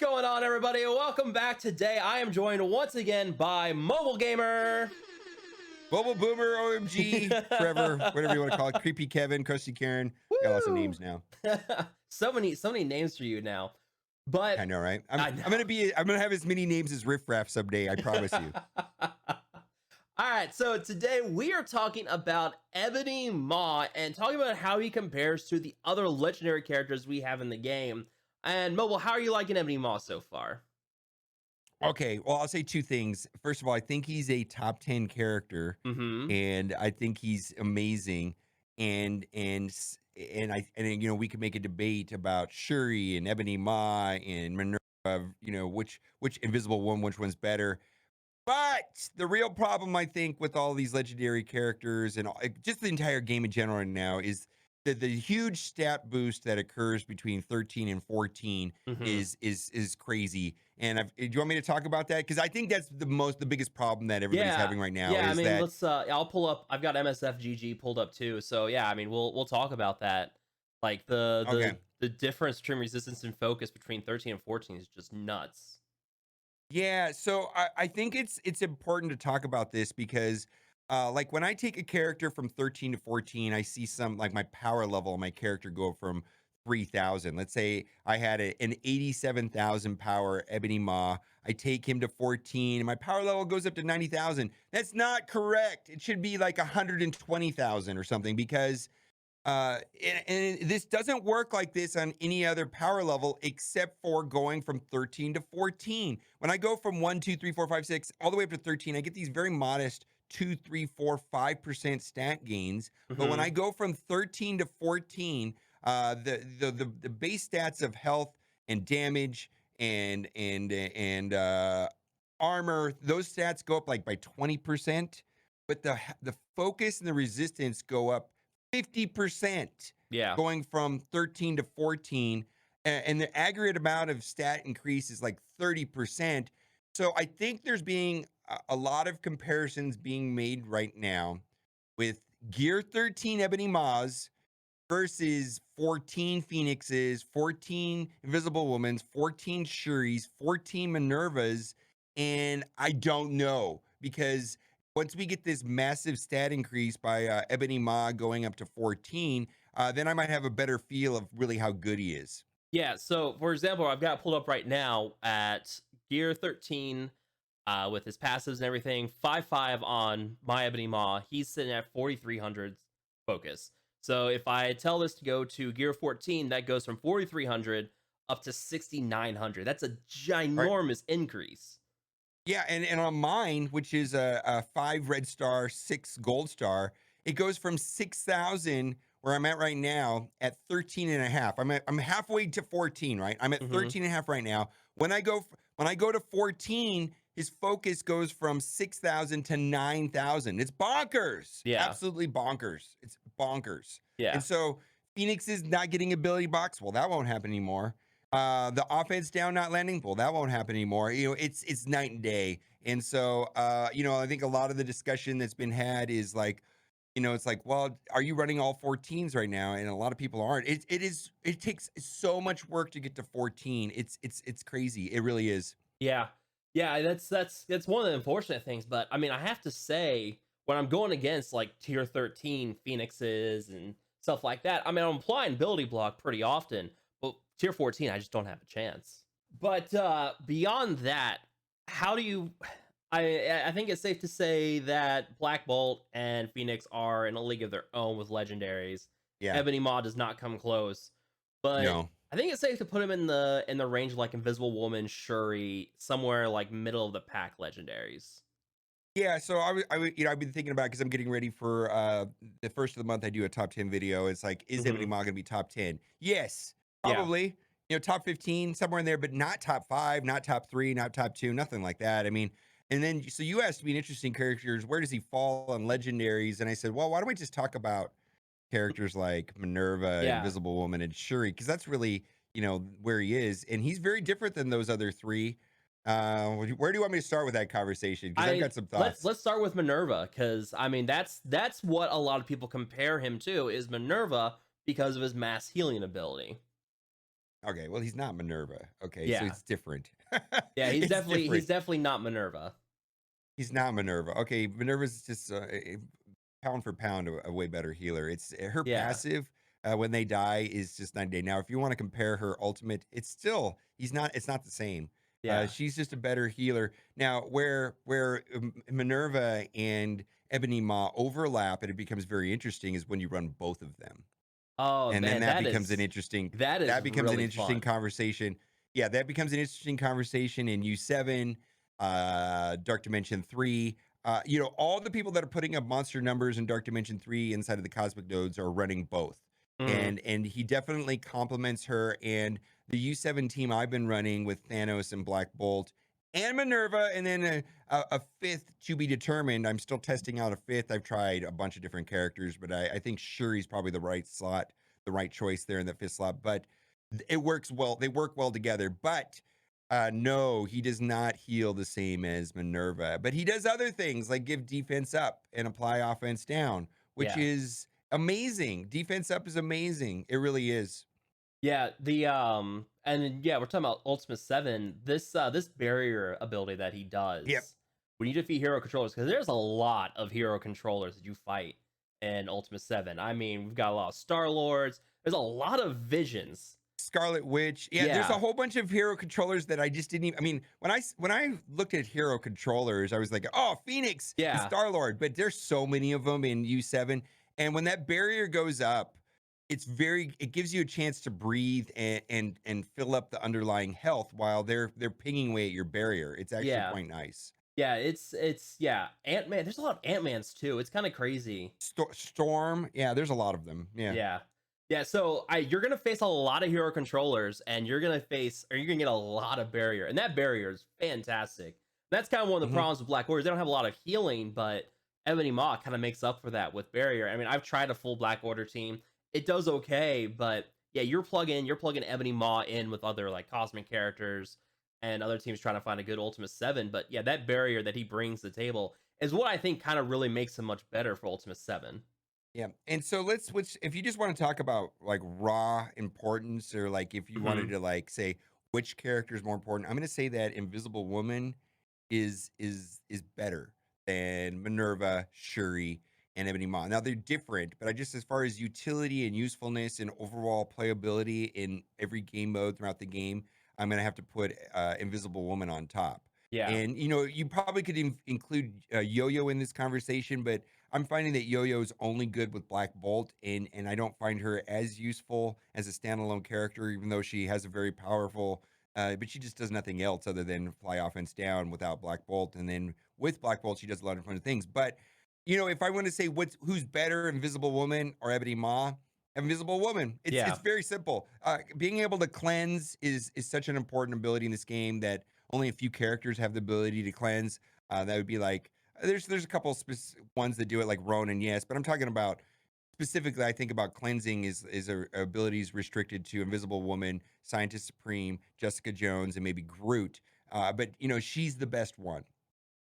going on, everybody? Welcome back. Today I am joined once again by Mobile Gamer. Mobile Boomer, OMG, Trevor, whatever you want to call it, Creepy Kevin, Krusty Karen. I got lots of Woo! names now. so many names for you now. But I know, right? I'm I know. I'm gonna have as many names as Riff Raff someday. I promise you. All right, so today we are talking about Ebony Maw and talking about how he compares to the other legendary characters we have in the game. And Mobile, how are you liking Ebony Maw so far? Okay, well, I'll say two things. First of all, I think he's a top 10 character, Mm-hmm. and I think he's amazing. And we could make a debate about Shuri and Ebony Maw and Minerva. Which Invisible One, which one's better. But the real problem, I think, with all these legendary characters and just the entire game in general right now is that the huge stat boost that occurs between 13 and 14 Mm-hmm. is crazy. And do you want me to talk about that? Because I think that's the biggest problem that everybody's Yeah. having right now Yeah, I is mean, that let's I'll pull up. I've got MSFGG pulled up too. So, yeah, I mean, we'll talk about that. Like okay. the difference between resistance and focus between 13 and 14 is just nuts. Yeah, so I think it's important to talk about this because like when I take a character from 13 to 14, I see some like my power level of my character go from 3,000. Let's say I had an 87,000 power Ebony Maw. I take him to 14 and my power level goes up to 90,000. That's not correct. It should be like 120,000 or something because and this doesn't work like this on any other power level except for going from 13 to 14. When I go from 1, 2, 3, 4, 5, 6, all the way up to 13, I get these very modest 2, 3, 4, 5% stat gains. But when Mm-hmm. I go from 13 to 14, the base stats of health and damage and armor, those stats go up like by 20%, but the focus and the resistance go up 50% Yeah. going from 13 to 14, and the aggregate amount of stat increase is like 30%. So I think there's being a lot of comparisons being made right now with Gear 13 Ebony Maws versus 14 Phoenixes, 14 Invisible Womans, 14 Shuris, 14 Minervas, and I don't know because once we get this massive stat increase by Ebony Maw going up to 14, then I might have a better feel of really how good he is. Yeah, so for example, I've got it pulled up right now at Gear 13 with his passives and everything, 5/5 on my Ebony Maw. He's sitting at 4,300 focus. So if I tell this to go to Gear 14, that goes from 4,300 up to 6,900. That's a All right. ginormous increase. Yeah, and on mine, which is a 5 red star, 6 gold star, it goes from 6,000 where I'm at right now at 13 and a half. I'm halfway to 14, right? I'm at Hmm. 13 and a half right now. When I go to 14, his focus goes from 6,000 to 9,000. It's bonkers. Yeah, Absolutely bonkers. It's bonkers. yeah. And so Phoenix is not getting ability box. Well, that won't happen anymore. The offense down not landing, well, that won't happen anymore. It's night and day. And so I think a lot of the discussion that's been had is like, it's like, well, are you running all 14s right now? And a lot of people aren't. It takes so much work to get to 14. It's crazy. It really is. Yeah. Yeah, that's one of the unfortunate things, but I mean, I have to say when I'm going against like tier 13 Phoenixes and stuff like that, I mean, I'm applying ability block pretty often, but tier 14 I just don't have a chance. But beyond that, how do you I think it's safe to say that Black Bolt and Phoenix are in a league of their own with legendaries. Yeah. Ebony Maw does not come close. But No. I think it's safe to put him in the range of like Invisible Woman, Shuri, somewhere like middle of the pack legendaries. Yeah, so I've been thinking about because I'm getting ready for the first of the month. I do a top 10 video. It's like, is Ebony Hmm. Maw gonna be top 10? Yes, Yeah. probably. Top 15, somewhere in there, but not top 5, not top 3, not top 2, nothing like that. I mean, and then so you asked me an interesting characters, where does he fall on legendaries? And I said, well, why don't we just talk about characters like Minerva, Yeah. Invisible Woman, and Shuri, because that's really where he is, and he's very different than those other three. Where do you want me to start with that conversation? Because I've I got some let's thoughts. let's start with Minerva because I mean that's what a lot of people compare him to is Minerva because of his mass healing ability. Okay, well, he's not Minerva. Okay, so Yeah. it's different. Yeah, It's he's different. definitely not Minerva. He's not Minerva. Okay, Minerva's just pound for pound a way better healer. It's her Yeah. passive when they die is just 9 day. Now, if you want to compare her ultimate, it's still he's not. It's not the same. Yeah. She's just a better healer. Now, where Minerva and Ebony Maw overlap, and it becomes very interesting, is when you run both of them. Oh, And then man, that is that becomes an really interesting fun. conversation. Yeah, that becomes an interesting conversation in U7, Dark Dimension 3. All the people that are putting up monster numbers in Dark Dimension 3 inside of the cosmic nodes are running both. Mhm. And he definitely complements her and the U7 team I've been running with Thanos and Black Bolt and Minerva, and then a fifth to be determined. I'm still testing out a fifth. I've tried a bunch of different characters, but I think Shuri's probably the right slot, the right choice there in the fifth slot. But it works well. They work well together. But no, he does not heal the same as Minerva. But he does other things like give defense up and apply offense down, which Yeah. is amazing. Defense up is amazing. It really is. Yeah, and then, yeah, we're talking about Ultimate 7. This barrier ability that he Yep. does when you defeat hero controllers, because there's a lot of hero controllers that you fight in Ultimate 7. I mean, we've got a lot of Star Lords. There's a lot of visions. Scarlet Witch. Yeah, there's a Yeah, whole bunch of hero controllers that I just didn't even. I mean, when I looked at hero controllers, I was like, oh, Phoenix and yeah, Star Lord. But there's so many of them in U7, and when that barrier goes up, it gives you a chance to breathe and fill up the underlying health while they're pinging away at your barrier. It's actually yeah, quite nice. yeah. Yeah. Ant Man. There's a lot of Ant Mans too. It's kind of crazy. Storm, yeah, there's a lot of them. Yeah. Yeah. Yeah, so you're gonna face a lot of hero controllers, and you're gonna get a lot of barrier, and that barrier is fantastic. That's kind of one of the Hmm. problems with Black Warriors. They don't have a lot of healing, but Ebony Maw kind of makes up for that with barrier. I mean, I've tried a full Black Order team; it does okay, but yeah, you're plugging Ebony Maw in with other like cosmic characters, and other teams trying to find a good Ultimate 7. But yeah, that barrier that he brings to the table is what I think kind of really makes him much better for Ultimate 7. Yeah. And so let's switch. If you just want to talk about like raw importance, or like if you wanted Hmm. to like say which character is more important, I'm going to say that Invisible Woman is better than Minerva, Shuri, and Ebony Maw. Now they're different, but I just as far as utility and usefulness and overall playability in every game mode throughout the game, I'm going to have to put Invisible Woman on top. Yeah, And you probably could include Yo-Yo in this conversation, but I'm finding that Yo-Yo is only good with Black Bolt, and I don't find her as useful as a standalone character, even though she has a very powerful. But she just does nothing else other than fly offense down without Black Bolt, and then with Black Bolt, she does a lot of fun things. But if I want to say who's better, Invisible Woman or Ebony Maw, Invisible Woman. It's yeah. very simple. Being able to cleanse is such an important ability in this game that only a few characters have the ability to cleanse. That would be like there's a couple ones that do it like Ronan, yes, but I'm talking about specifically. I think about cleansing is abilities restricted to Invisible Woman, Scientist Supreme, Jessica Jones, and maybe Groot. But she's the best one.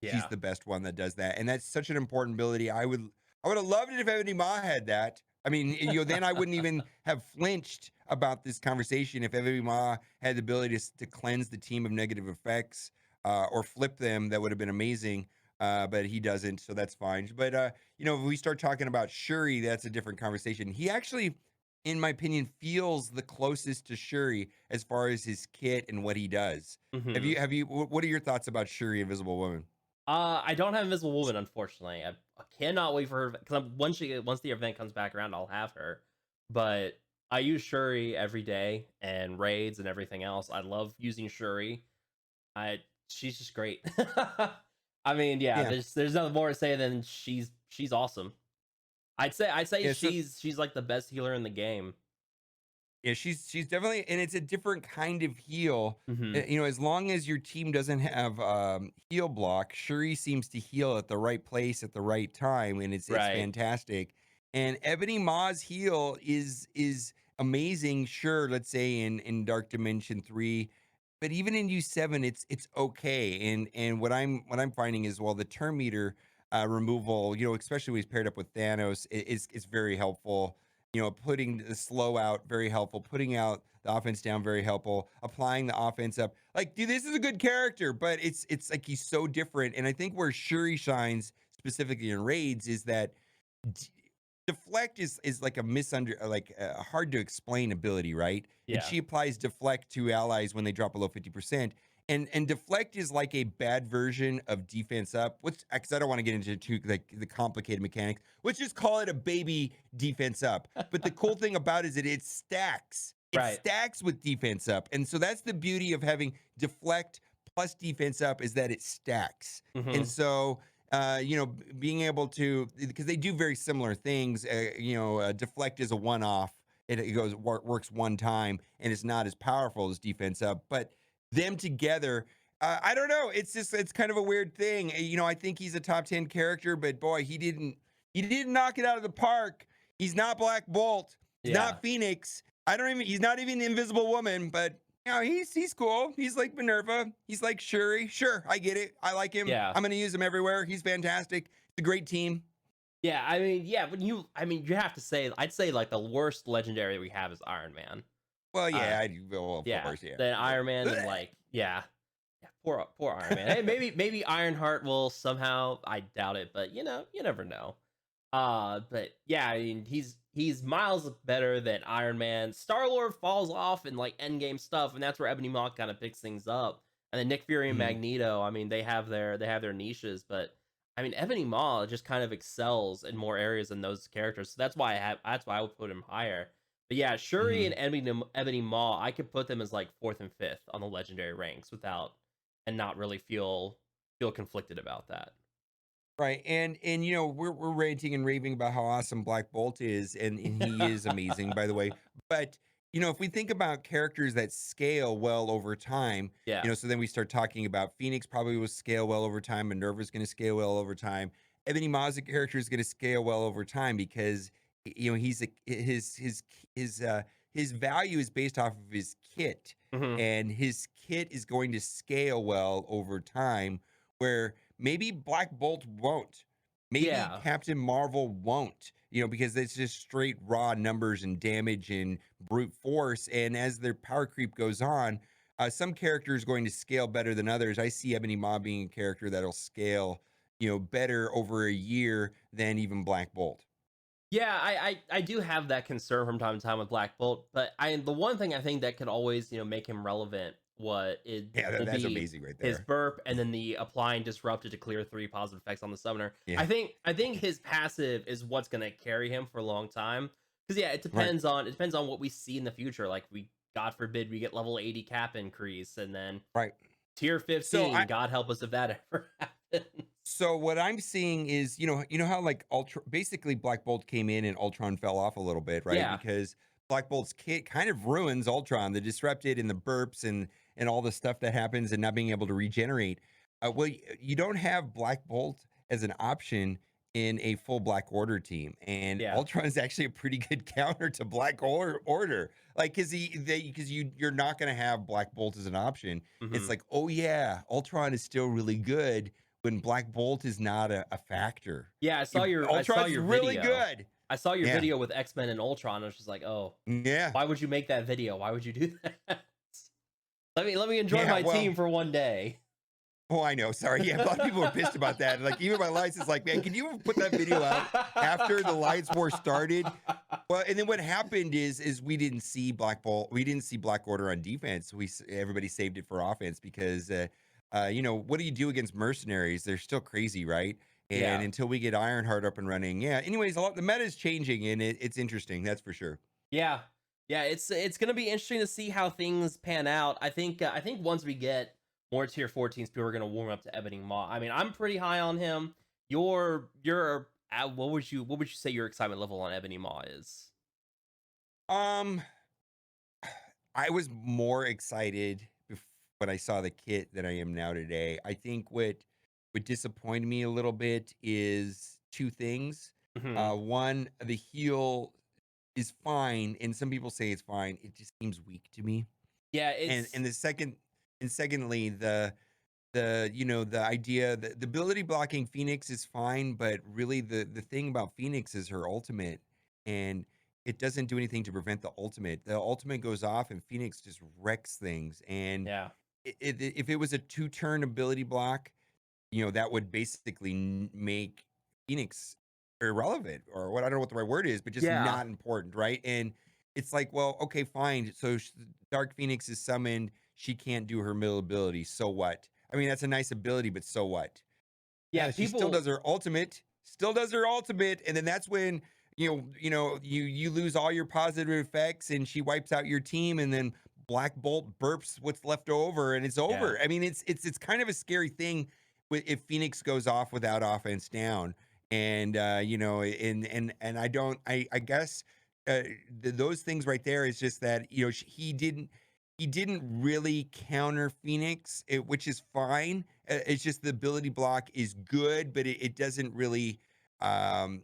She's Yeah. the best one that does that, and that's such an important ability. I would have loved it if Ebony Maw had that. I mean, then I wouldn't even have flinched about this conversation if Ebony Maw had the ability to cleanse the team of negative effects or flip them. That would have been amazing. But he doesn't, so that's fine. But if we start talking about Shuri, that's a different conversation. He actually, in my opinion, feels the closest to Shuri as far as his kit and what he does. Hmm. What are your thoughts about Shuri, Invisible Woman? I don't have Invisible Woman, unfortunately. I cannot wait for her because once the event comes back around, I'll have her. But I use Shuri every day and raids and everything else. I love using Shuri. I She's just great. I mean, yeah, Yeah. there's nothing more to say than she's awesome. I'd say Yeah, so she's like the best healer in the game. yeah, she's definitely, and it's a different kind of heal. Hmm. As long as your team doesn't have heal block, Shuri seems to heal at the right place at the right time, and it's Right. fantastic. And Ebony Maw's heal is amazing. Sure, let's say in Dark Dimension 3, but even in U7, it's okay. And what I'm finding is, well, the term meter removal, especially when he's paired up with Thanos, is very helpful. putting the slow out, very helpful. Putting out the offense down, very helpful. Applying the offense up. Like, dude, this is a good character, but it's like he's so different. And I think where Shuri shines specifically in raids is that d- deflect is like a like a hard to explain ability, right? And Yeah. she applies deflect to allies when they drop below 50%. And deflect is like a bad version of defense up. Which, because I don't want to get into too like the complicated mechanics. Let's just call it a baby defense up. But the cool thing about it is that it stacks. It Right. stacks with defense up, and so that's the beauty of having deflect plus defense up is that it stacks. And Hmm. so being able to, because they do very similar things. Deflect is a one-off. It works one time, and it's not as powerful as defense up. But them together, I don't know. It's kind of a weird thing. I think he's a top 10 character, but boy, he didn't knock it out of the park. He's not Black Bolt. He's Yeah. not Phoenix. I don't even. He's not even the Invisible Woman, but he's cool. He's like Minerva. He's like Shuri. Sure, I get it. I like him. Yeah. I'm gonna use him everywhere. He's fantastic. It's a great team. Yeah. I mean, you have to say, I'd say like the worst legendary we have is Iron Man. Well, Uh, yeah, I do. Well, of yeah. course, yeah. Then Iron Man, and Blech. like, yeah. Yeah, poor Iron Man. Hey, maybe Ironheart will somehow. I doubt it, but you never know. But yeah, I mean, he's miles better than Iron Man. Star Lord falls off in like Endgame stuff, and that's where Ebony Maw kind of picks things up. And then Nick Fury and Mhm. Magneto, I mean, they have their niches, but I mean, Ebony Maw just kind of excels in more areas than those characters. So that's why I would put him higher. But yeah, Shuri and Mhm. Ebony Maw, I could put them as like fourth and fifth on the legendary ranks without and not really feel conflicted about that. Right, and we're ranting and raving about how awesome Black Bolt is, and he is amazing, by the way. But if we think about characters that scale well over time, Yeah. so then we start talking about Phoenix probably will scale well over time, Minerva's going to scale well over time. Ebony Maw's character is going to scale well over time because he's his value is based off of his kit, Hmm. and his kit is going to scale well over time. Where maybe Black Bolt won't. Maybe Yeah. Captain Marvel won't, because it's just straight raw numbers and damage and brute force. And as their power creep goes on, some characters going to scale better than others. I see Ebony Maw being a character that'll scale, better over a year than even Black Bolt. Yeah, I do have that concern from time to time with Black Bolt, but the one thing I think that could always make him relevant what it Yeah, will that's be amazing right his there. burp and then the applying disrupted to clear three positive effects on the summoner. Yeah, I think his passive is what's gonna carry him for a long time. Because yeah, right, it depends on what we see in the future. Like we God forbid we get level 80 cap increase and then right. tier So 15, God help us if that ever happens. So what I'm seeing is, how like Ultra basically Black Bolt came in and Ultron fell off a little bit, right? Yeah. Because Black Bolt's kit kind of ruins Ultron, the disrupted and the burps and all the stuff that happens and not being able to regenerate. You don't have Black Bolt as an option in a full Black Order team, and Yeah. Ultron is actually a pretty good counter to Order. Like, because you're not going to have Black Bolt as an option. It's Hmm. like, oh yeah, Ultron is still really good when Black Bolt is not a factor. Yeah, I saw Ultron's your really video. good. I saw your Yeah. video with X-Men and Ultron. I was just like, "Oh, Yeah. why would you make that video? Why would you do that? Let me enjoy Yeah. my team Well, for one day." oh, I know. Sorry. Yeah. A lot of people are pissed about that. Like, even my lights is like, man, can you put that video out after the Lights War started? Well, and then what happened is we didn't see Black Bolt. We didn't see Black Order on defense. Everybody saved it for offense because, what do you do against mercenaries? They're still crazy, right? And Yeah. until we get Ironheart up and running, yeah. Anyways, the meta is changing and it's interesting. That's for sure. Yeah. Yeah, it's going to be interesting to see how things pan out. I think once we get more tier 14s, people are going to warm up to Ebony Maw. I mean, I'm pretty high on him. Your what would you say your excitement level on Ebony Maw is? Um, I was more excited when I saw the kit than I am now today. I think what disappointed me a little bit is two things. Mhm. One, the heal is fine, and some people say it's fine. It just seems weak to me. Yeah, And it's the second, and secondly, the idea that the ability blocking Phoenix is fine, but really the thing about Phoenix is her ultimate, and it doesn't do anything to prevent the ultimate. The ultimate goes off and Phoenix just wrecks things. And Yeah. if it was a 2-turn ability block, that would basically make Phoenix irrelevant or what I don't know what the right word is, but just Yeah. not important, right? And it's like, well, okay, fine. So Dark Phoenix is summoned. She can't do her middle ability. So what? I mean, that's a nice ability, but so what? Yeah, She still people does her ultimate, and then that's when you lose all your positive effects, and she wipes out your team, and then Black Bolt burps what's left over, and it's yeah. over. I mean, it's kind of a scary thing if Phoenix goes off without offense down, and and I guess those things right there is just that he didn't really counter Phoenix, which is fine. It's just the ability block is good, but it doesn't really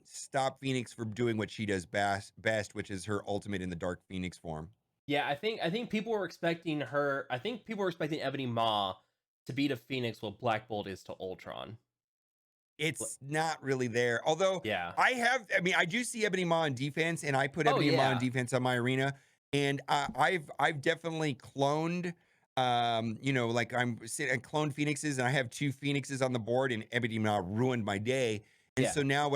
stop Phoenix from doing what she does best, which is her ultimate in the Dark Phoenix form. Yeah, I think people were expecting her. I think people were expecting Ebony Maw to beat a Phoenix what Black Bolt is to Ultron. But- It's not really there. Although Yeah. I mean, I do see Ebony Maw in defense, and I put Oh Ebony Maw in yeah. defense on my arena, and I've definitely cloned, like I cloned Phoenixes, and I have 2 Phoenixes on the board, and Ebony Maw ruined my day. And Yeah. so now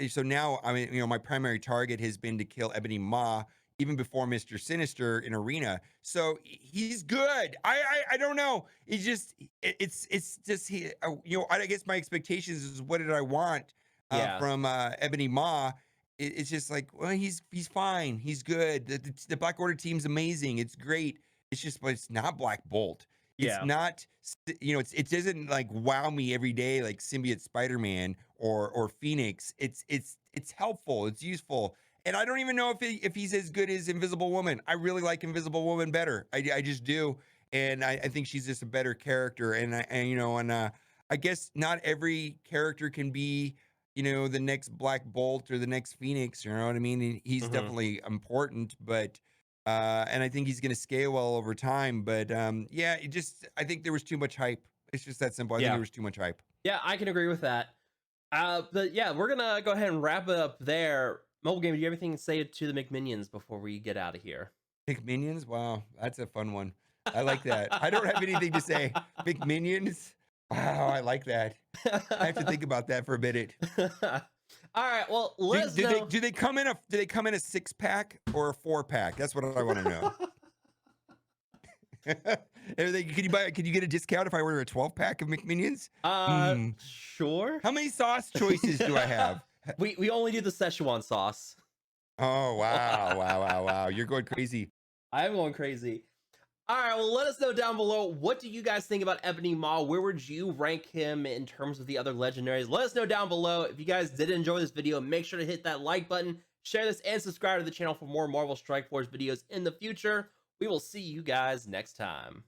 so now I mean, my primary target has been to kill Ebony Maw even before Mr. Sinister in arena. So he's good. I don't know. He's just it's just I guess my expectations is what did I want Yeah. from Ebony Maw. It's just like, well, he's fine. He's good. The Black Order team's amazing. It's great. It's just, but it's not Black Bolt. It's Yeah. not, it doesn't like wow me every day like Symbiote Spider-Man or Phoenix. It's helpful. It's useful. And I don't even know if he's as good as Invisible Woman. I really like Invisible Woman better. I just do, and I think she's just a better character. I guess not every character can be the next Black Bolt or the next Phoenix. You know what I mean? He's Hmm. definitely important, but and I think he's going to scale well over time. But yeah, I think there was too much hype. It's just that simple. I think there Yeah. was too much hype. Yeah. I can agree with that. But yeah, we're gonna go ahead and wrap it up there. Mobile game, do you have anything to say to the McMinions before we get out of here? McMinions? Wow, that's a fun one. I like that. I don't have anything to say. McMinions? Wow, I like that. I have to think about that for a minute. All right. Well, Do, let us do they know. do they come in a 6-pack or a 4-pack? That's what I want to know. Can you get a discount if I order a 12-pack of McMinions? Hmm. Sure. How many sauce choices do I have? We only do the Szechuan sauce. Oh wow, wow, wow, wow. You're going crazy. I'm going crazy. All right, well, let us know down below. What do you guys think about Ebony Maw? Where would you rank him in terms of the other legendaries? Let us know down below. If you guys did enjoy this video, make sure to hit that like button, share this, and subscribe to the channel for more Marvel Strike Force videos in the future. We will see you guys next time.